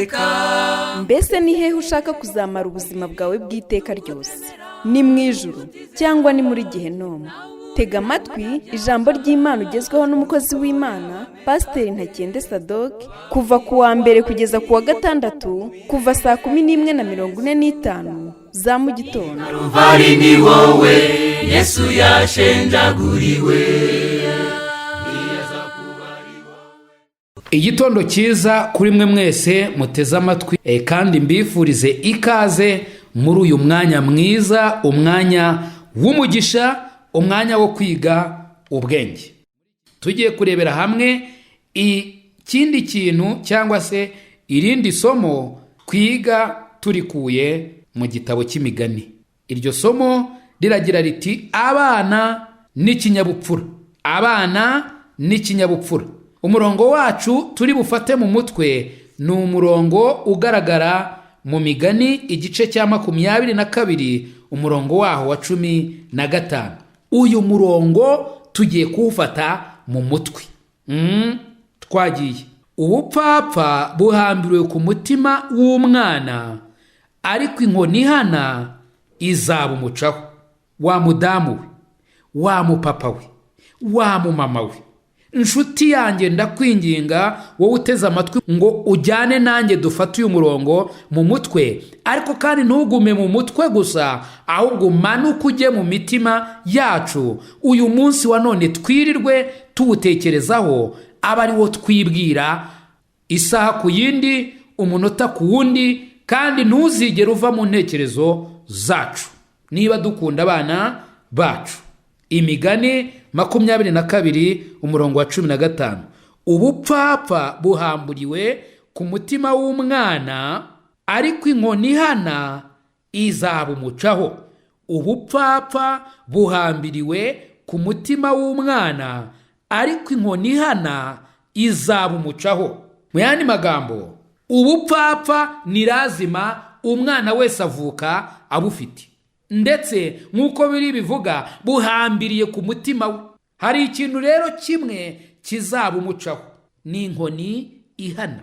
iteka. Mbese ni hehe ushaka kuzamara ubuzima bwawe bw'iteka ryose? Ni mu ijuru cyangwa ni muri Gehinomu? Tega amatwi ijambo ry'Imana ugezweho n'umukozi w'Imana Pasiteri Ntakende Sadoki, kuva ku wa mbere kugeza ku wa gatandatu, kuva saa 11:45 za mu gitondo. Calvary ni wowe Yesu yashenjaguriwe. Igitondo cyiza kuri mwe mwese muteze amatwi, kandi mbifurize ikaze muri uyu mwanya mwiza, umwanya w'umugisha, umwanya wo kwiga ubwenge. Tugiye kurebera hamwe ikindi kintu cyangwa se irindi somo twiga turikuye mu gitabo cy'imigani. Iryo somo riragira riti abana n'ikinyabupfura. Abana n'ikinyabupfura. Umurongo wacu turi bufate mu mutwe ni umurongo ugaragara mu migani igice cya 22 umurongo waho wa 15. Uyu murongo tugiye kuwufata mu mutwe. Twagiye. Ubupfapfa buhambiriwe ku mutima w'umwana, ariko inkoni ihana izabumucaho. Wa mudamu we, wa mupapa we, wa mumama we, inshuti yanjye ndakwinginga wowe uteze amatwi ngo ujyane nanjye dufate uyu murongo mu mutwe, ariko kandi ntugume mu mutwe gusa, ahubwo umanuke ujye mu mitima yacu. Uyu munsi wa none twirirwe tuwutekerezaho, aba ari wo twibwira isaha ku yindi, umunota ku wundi, kandi ntuzigere uva mu ntekerezo zacu niba dukunda abana bacu. Imigani 22 umurongo wa 15. Ubupfapfa buhamburiwe ku mutima w'umwana, ariko inkoni ihana izabumucaho. Ubupfapfa buhambiriwe ku mutima w'umwana, ariko inkoni ihana izabumucaho. Mu yandi magambo, ubupfapfa ni lazima umwana wese avuka abufite, ndetse nk'uko biri bivuga buhambiriye ku mutima we. Hari ikintu rero kimwe kizabumucaho, ni inkoni ihana.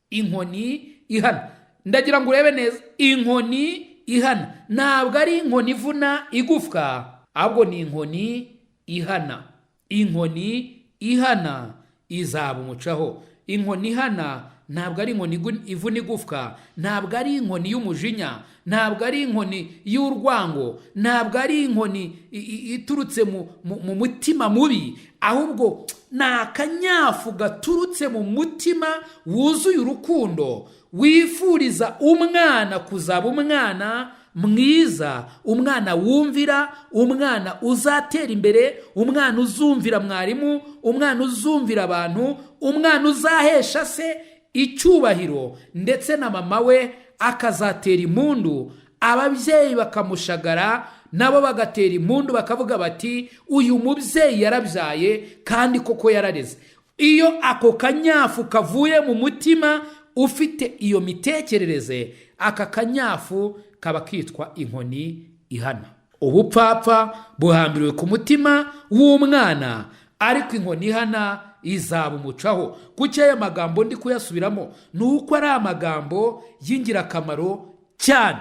Inkoni ihana, ndagira ngo urebe neza. Inkoni ihana ntabwo ari inkoni ivuna igufwa, ahubwo ni inkoni ihana. Inkoni ihana izabumucaho. Inkoni ihana ntabwo ari inkoni ivuna igufwa, ntabwo ari inkoni y'umujinya, ntabwo ari inkoni y'urwango, ntabwo ari inkoni iturutse mu mutima mubi, ahubwo ni akanyafu gaturutse mu mutima wuzuye urukundo, wifuriza umwana kuzaba umwana mwiza, umwana wumvira, umwana uzatera imbere, umwana uzumvira mwarimu, umwana uzumvira abantu, umwana uzahesha se icyubahiro, ndetse na mama we akazatera impundu, ababyeyi bakamushagara nabo bagatera impundu, bakavuga bati uyu mubyeyi yarabyaye kandi koko yarareze. Iyo ako kanyafu kavuye mu mutima ufite iyo mitekerereze, aka kanyafu kaba kitwa inkoni ihana. Ubupfapfa buhambiriwe ku mutima w'umwana, ariko inkoni ihana izabumucaho. Kuki aya magambo ndi kuyasubiramo? Nuko ari amagambo y'ingirakamaro cyane.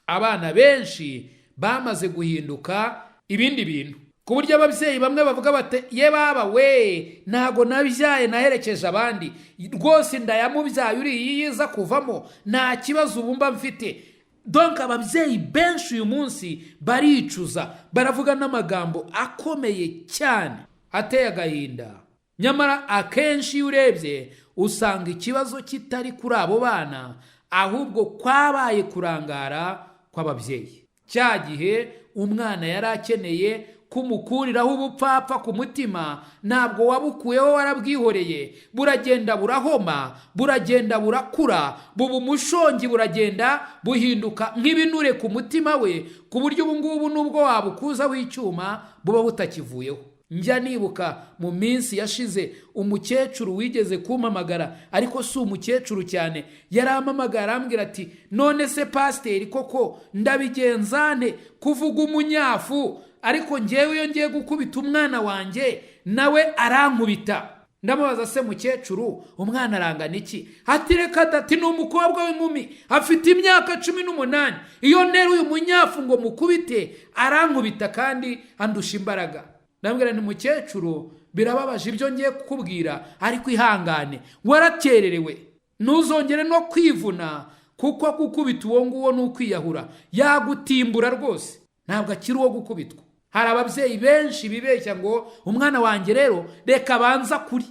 Abana benshi bamaze guhinduka ibindi bintu, ku buryo ababyeyi bamwe bavuga bati ye baba we, ntago nabyaye naherekeje abandi, rwose ndayamubyaye uri yiza kuvamo, nta kibazo ubumba mfite. Donc ababyeyi benshi uyu munsi baricuza, baravuga n'amagambo akomeye cyane ateye agahinda. Nyamara akenshi urebye usanga ikibazo kitari kuri abo bana, ahubwo kwabaye kurangara kw'ababyeyi. Cya gihe umwana yari akeneye kumukuriraho ubupfapfa ku mutima, ntabwo wabukuyeho, warabwihoreye, buragenda burahoma, buragenda burakura, buba umushongi, buragenda buhinduka nk'ibinure ku mutima we, ku buryo ubu ngubu nubwo wabukuzaho icyuma buba butakivuyeho. Njya nibuka mu minsi yashize umukecuru wigeze kumpamagara, ariko si umukecuru cyane, yarampamagara arambwira ati none se pasiteri koko ndabigenzane kuvuga umunyafu, ariko njyewe iyo ngiye gukubita umwana wanjye nawe arankubita. ndamubaza se mukecuru umwana arangana iki? Ati reka dati ni umukobwa w'inkumi afite imyaka 18. Iyo ntera uyu munyafu ngo mukubite arankubita kandi andusha imbaraga. Ndambwira ni mukecuru birababaje ibyo ngiye kukubwira ariko ihangane, warakererewe, ntuzongere no kwivuna kuko gukubita uwo nguwo ni ukwiyahura, yagutimbura rwose, ntabwo akiri uwo gukubitwa. Hari ababyeyi benshi bibeshya ngo umwana wanjye rero reka banza kuri,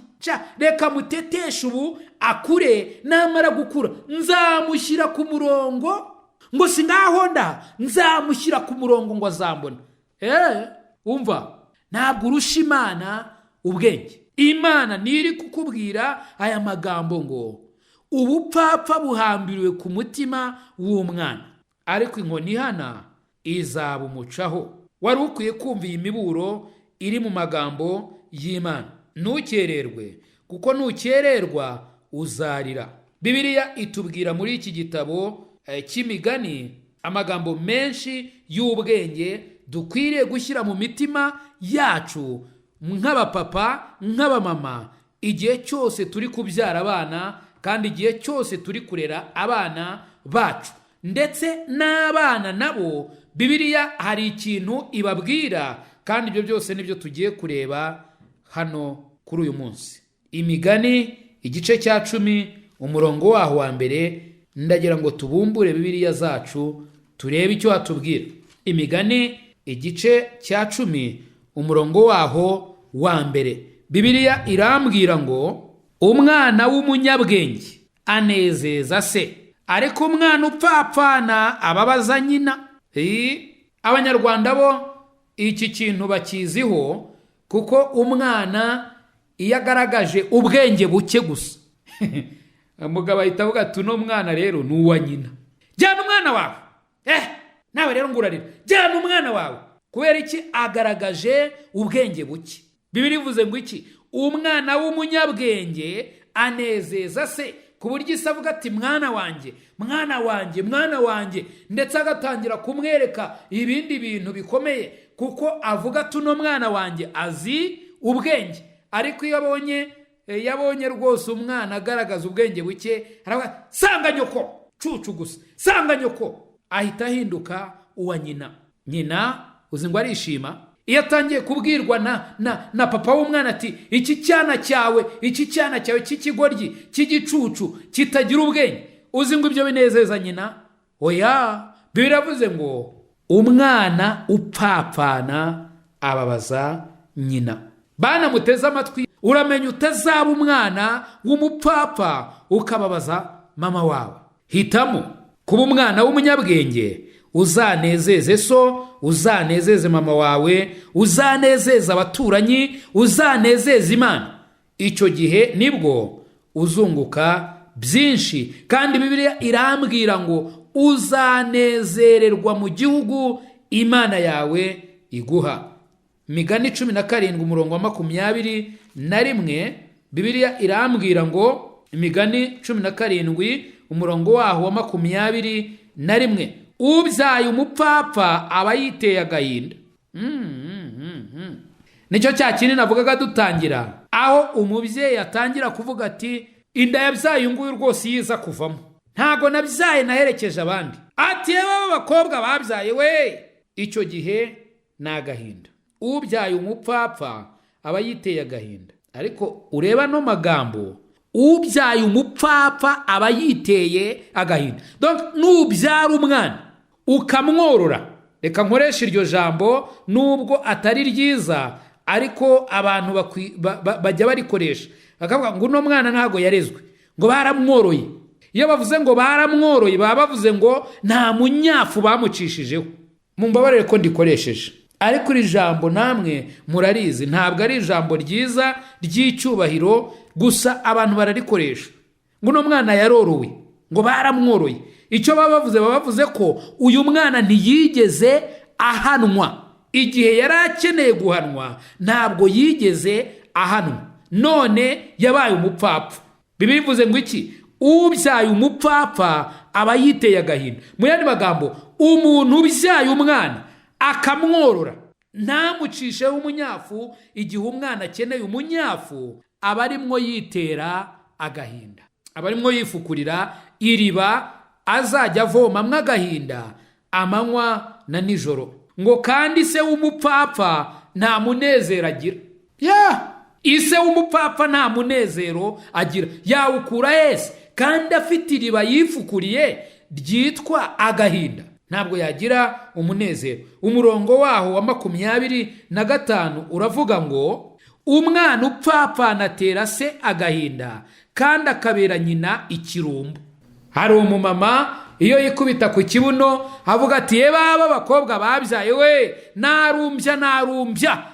reka muteteshe ubu akure, namara gukura nzamushyira ku murongo, ngo sinahonda nzamushyira ku murongo ngo azambona. Umva, ntabwo urusha Imana ubwenge. Imana niri kukubwira aya magambo ngo ubupfapfa buhambiriwe ku mutima w'umwana, ariko inkoni ihana izabumucaho. Wari ukwiye kumva iyi miburo iri mu magambo y'Imana. Ntukererwe, kuko nukererwa uzarira. Bibiliya itubwira muri iki gitabo cy'imigani amagambo menshi y'ubwenge dukwiriye gushyira mu mitima yacu nk'abapapa, nk'abamama, igihe cyose turi kubyara abana, kandi igihe cyose turi kurera abana bacu, ndetse n'abana nabo Bibiliya hari ikintu ibabwira, kandi ibyo byose nibyo tugiye kureba hano kuri uyu munsi. Imigani igice cya 10 umurongo waho wa mbere, ndagira ngo tubumbure Bibiliya zacu turebe icyo hatubwira. Imigani igice cya 10 umurongo waho wa mbere, Bibiliya irambwira ngo umwana w'umunyabwenge anezeza se, ariko umwana upfapfana ababaza nyina. Abanyarwanda bo iki kintu bakiziho, kuko umwana iyo agaragaje ubwenge buke gusa umugabo ahita avuga ati uno mwana rero ni uwa nyina, jyana umwana wawe. Nawe rero ngurarira, jyana umwana wawe. Kubera iki? Agaragaje ubwenge buke. Bibiliya ivuze ngo iki? Umwana w'umunyabwenge anezeza se, ku buryo isi avuga ati mwana wanjye, mwana wanjye, mwana wanjye, ndetse agatangira kumwereka ibindi bintu bikomeye, kuko avuga ati uno mwana wanjye azi ubwenge. Ariko iyo yabonye rwose umwana agaragaza ubwenge buke, aravuga sanga nyoko, cucu gusa, sanga nyoko, ahita ahinduka uwa nyina. Nyina uzi ngo arishima iyo atangiye kubwirwa na papa w'umwana ati iki cyana cyawe cy'ikigoryi, cy'igicucu, kitagira ubwenge. Uzi ngo ibyo binezeza nyina? Oya, biravuze ngo umwana upfapfana ababaza nyina. Bana muteze amatwi, uramenya utazaba umwana w'umupfapfa ukababaza mama wawe. Hitamo kuba umwana w'umunyabwenge, uzanezeze so, uzanezeze mama wawe, uzanezeze abaturanyi, uzanezeze Imana. Icyo gihe nibwo uzunguka byinshi, kandi Bibiliya irambwira ngo uzanezererwa mu gihugu Imana yawe iguha. Migani 17 umurongo wa 21, Bibiliya irambwira ngo, Imigani 17 umurongo waho wa 21, ubyaye umupfapfa aba yiteye agahinda. Nicyo cya kintu navugaga dutangira, aho umubyeyi atangira kuvuga ati inda yabyaye nguyu rwose yiza kuvamo, ntago nabyaye naherekeje abandi, ati yewe abakobwa babyaye we. Icyo gihe ni agahinda. Ubyaye umupfapfa aba yiteye agahinda. Ariko ureba no magambo, ubyaye umupfapfa aba yiteye agahinda. Donc nubyara umwana ukamworora, reka nkoresha iryo jambo nubwo atari ryiza, ariko abantu bajya barikoresha, bakavuga ngo uno mwana ntago yarezwe, ngo baramworoye. Iyo bavuze ngo baramworoye, baba bavuze ngo nta munyafu bamucishijeho. Mumbabarire ko ndikoresheje, ariko iri jambo namwe murarizi, ntabwo ari ijambo ryiza ry'icyubahiro, gusa abantu bararikoresha ngo uno mwana yarorowe, ngo baramworoye. Icyo baba bavuze ko uyu mwana ntiyigeze ahanwa. Igihe yari akeneye guhanwa ntabwo yigeze ahanwa, none yabaye umupfapfa. Bibiliya ivuze ngo iki? Ubyaye umupfapfa aba yiteye agahinda. Mu yandi magambo, umuntu ubyaye umwana akamworora, ntamucisheho umunyafu igihe umwana akeneye umunyafu, aba arimwo yitera agahinda, aba arimwo yifukurira iriba azajya avomamwo agahinda amanywa na nijoro. Ngo kandi se w'umupfapfa nta munezero agira. Ise w'umupfapfa nta munezero agira, yawukura yese kandi afite iriba yifukuriye ryitwa agahinda, ntabwo yagira umunezero. Umurongo waho wa 25 uravuga ngo umwana upfapfana atera se agahinda kandi akabera nyina ikirumbo. Hari umumama iyo yikubita ku kibuno avuga ati ye baba abakobwa babyaye we narumbya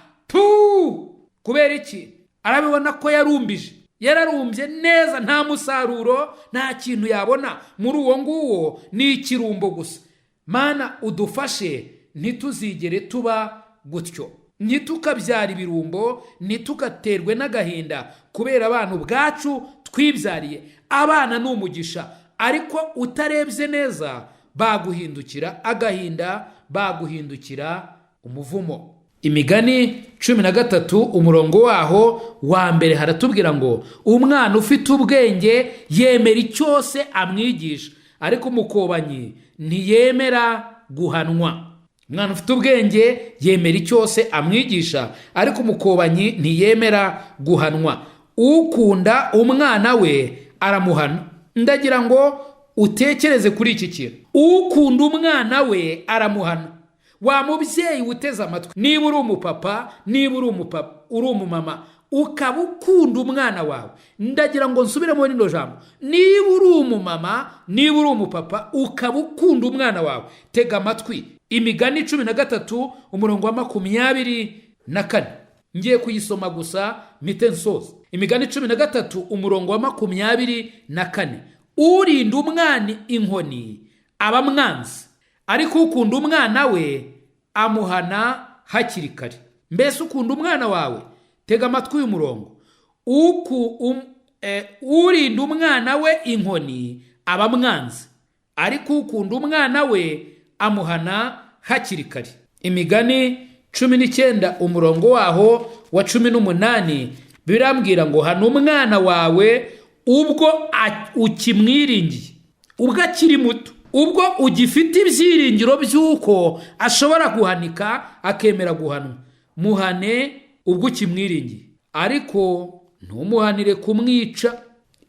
kubera iki? Arabibona ko yararumbye neza, nta musaruro, nta kintu yabona muri uwo nguwo, ni ikirumbo gusa. Mana udufashe ntituzigere tuba gutyo, ntitukabyara ibirumbo, ntitugaterwe n'agahinda kubera abantu bwacu twibyariye. Abana ni umugisha, ariko utarebye neza baguhindukira agahinda, baguhindukira umuvumo. Imigani 13 umurongo waho wa mbere haratubwira ngo umwana ufite ubwenge yemera icyose amwigisha, ariko umukobanyi ntiyemera guhanwa. Umwana ufite ubwenge yemera icyose amwigisha, ariko umukobanyi ntiyemera guhanwa. Ukunda umwana we aramuhana. Ndagira ngo utekereze kuri iki kintu. Ukunda umwana we aramuhana. Wa mubyeyi uteze amatwi, niba uri umupapa, niba uri umumama, ukaba ukunda umwana wawe, ndagira ngo nsubiremo rino jambo. Niba uri umumama, niba uri umupapa, ukaba ukunda umwana wawe, tega amatwi. Imigani 13 umurongo wa 24, ngiye kuyisoma gusa mpite nsoza. Imigani 13 umurongo wa 24, urinda umwana inkoni aba mwanzi, ariko ukunda umwana we amuhana hakiri kare. Mbese ukunda umwana wawe, tega amatwi uyu murongo. Urinda umwana we inkoni aba mwanzi, ariko ukunda umwana we amuhana hakiri kare. Imigani 19 umurongo waho wa 18 birambwira ngo hana umwana wawe ubwo ukimwiringiye, ubwo akiri muto, ubwo ugifite ibyiringiro by'uko ashobora guhanika akemera guhanwa. Muhane ubwo ukimwiringiye, ariko ntumuhanire kumwica.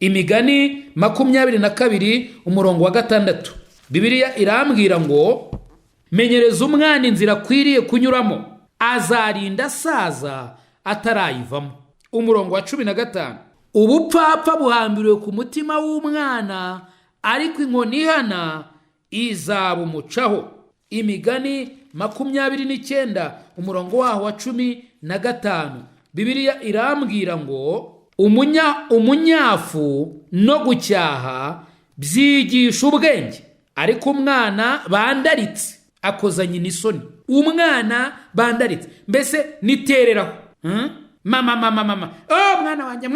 Imigani 22 umurongo wa 6 Bibiliya irambwira ngo menyereza umwana inzira akwiriye kunyuramo, azarinda asaza atarayivamo. Umurongo wa 15 ubupfapfa buhambiriye ku mutima w'umwana, ariko inkoni ihana izabumucaho. Imigani 29 umurongo waho wa 15 Bibiliya irambwira ngo umunyafu no gucyaha byigisha ubwenge, ariko umwana bandaritse akoza nyina isoni. Umwana bandaritse mbese nitereraho, mama mwana wanjye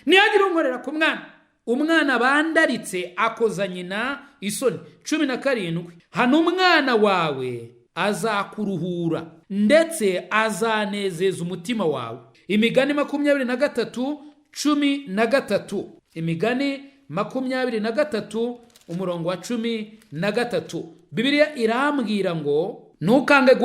niyagira unkorera ku mwana. Umwana bandaritse akoza nyina isoni. 17 hano umwana wawe azakuruhura ndetse azanezeza umutima wawe. Imigani 23:13 Imigani 23 umurongo wa 13 Bibiliya irambwira ngo ntukange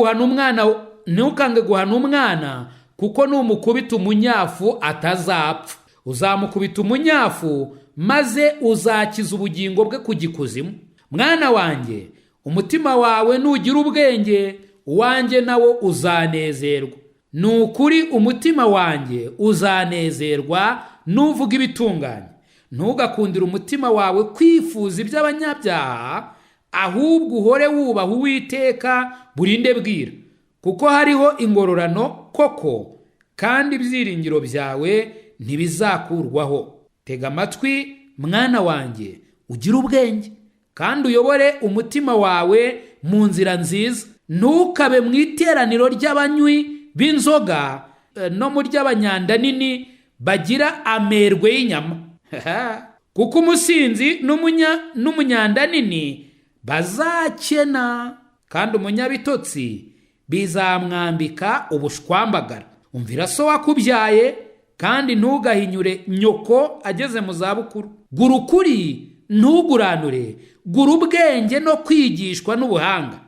guhana umwana kuko numukubita umunyafu atazapfa. Uzamukubita umunyafu maze uzakiza ubugingo bwe ku gikuzimu. Mwana wanjye, umutima wawe nugira ubwenge, uwanjye nawo uzanezerwa. Nukuri umutima wanjye uzanezerwa nuvuga ibitunganye. Ntugakundire umutima wawe kwifuza iby'abanyabyaha, ahubwo uhore wubaha Uwiteka burinde bwira, kuko hariho ingororano koko, kandi ibyiringiro byawe ntibizakurwaho. Tega amatwi mwana wanjye, ugire ubwenge kandi uyobore umutima wawe mu nzira nziza. Ntukabe mu iteraniro ry'abanywi b'inzoga no mu ry'abanyanda nini bagira amerwe y'inyama, kuko umusinzi n'umunyanda nini bazakena, kandi umunyabitotsi bizamwambika ubushwambagara. Umvira so wakubyaye kandi ntugahinyure nyoko ageze mu zabukuru. Gura ukuri ntuguranure, gura ubwenge no kwigishwa n'ubuhanga.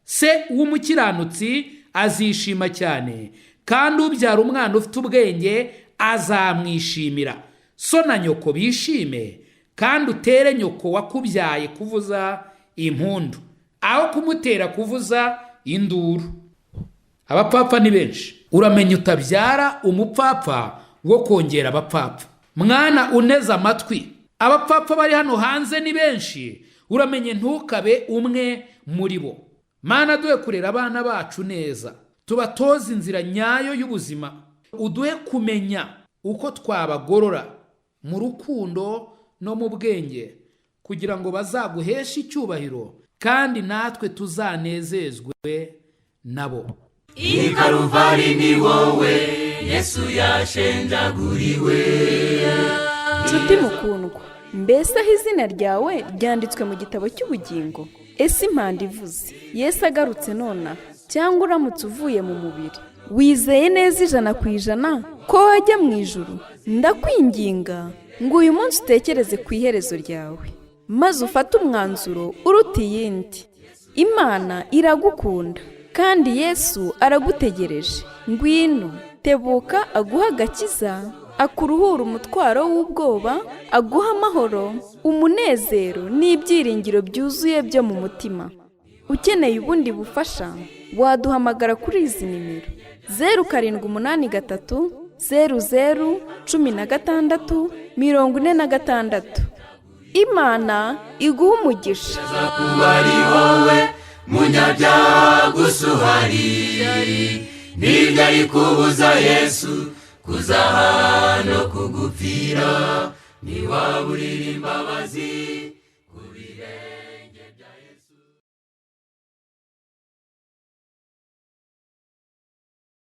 Se w'umukiranutsi azishima cyane, kandi ubyara umwana ufite ubwenge azamwishimira. So na nyoko bishime, kandi utere nyoko wakubyaye kuvuza impundu aho kumutera kuvuza induru. Abapfapfa ni benshi, uramenya utabyara umupfapfa wo kongera abapfapfa. Mwana uneze amatwi, abapfapfa bari hano hanze ni benshi, uramenye ntukabe umwe muri bo. Mana, duhe kurera abana bacu neza, tubatoze inzira nyayo y'ubuzima, uduhe kumenya uko twabagorora mu rukundo no mu bwenge, kugira ngo bazaguheshe icyubahiro kandi natwe tuzanezezwe nabo. I Calvary ni wowe Yesu yashenjaguriwe. Nshuti mukundwa, mbese aho izina ryawe ryanditswe mu gitabo cy'ubugingo? Ese impanda ivuze Yesu agarutse nonaha, cyangwa uramutse uvuye mu mubiri, wizeye neza 100% ko wajya mu ijuru? Ndakwinginga ngo uyu munsi utekereze ku iherezo ryawe, maze ufate umwanzuro uruta iyindi. Imana iragukunda kandi Yesu aragutegereje. Ngwino, tebuka aguha agakiza, akuruhura umutwaro w'ubwoba, aguha amahoro, umunezero n'ibyiringiro byuzuye byo mu mutima. Ukeneye ubundi bufasha, waduhamagara kuri izi nimero: 0783 00 16 46. Imana iguha umugisha. Kuba ari wowe munyabyaha gusa uhari, ntibyari kubuza Yesu kuza hano kugupfira. Niwaburira imbabazi ku bireba.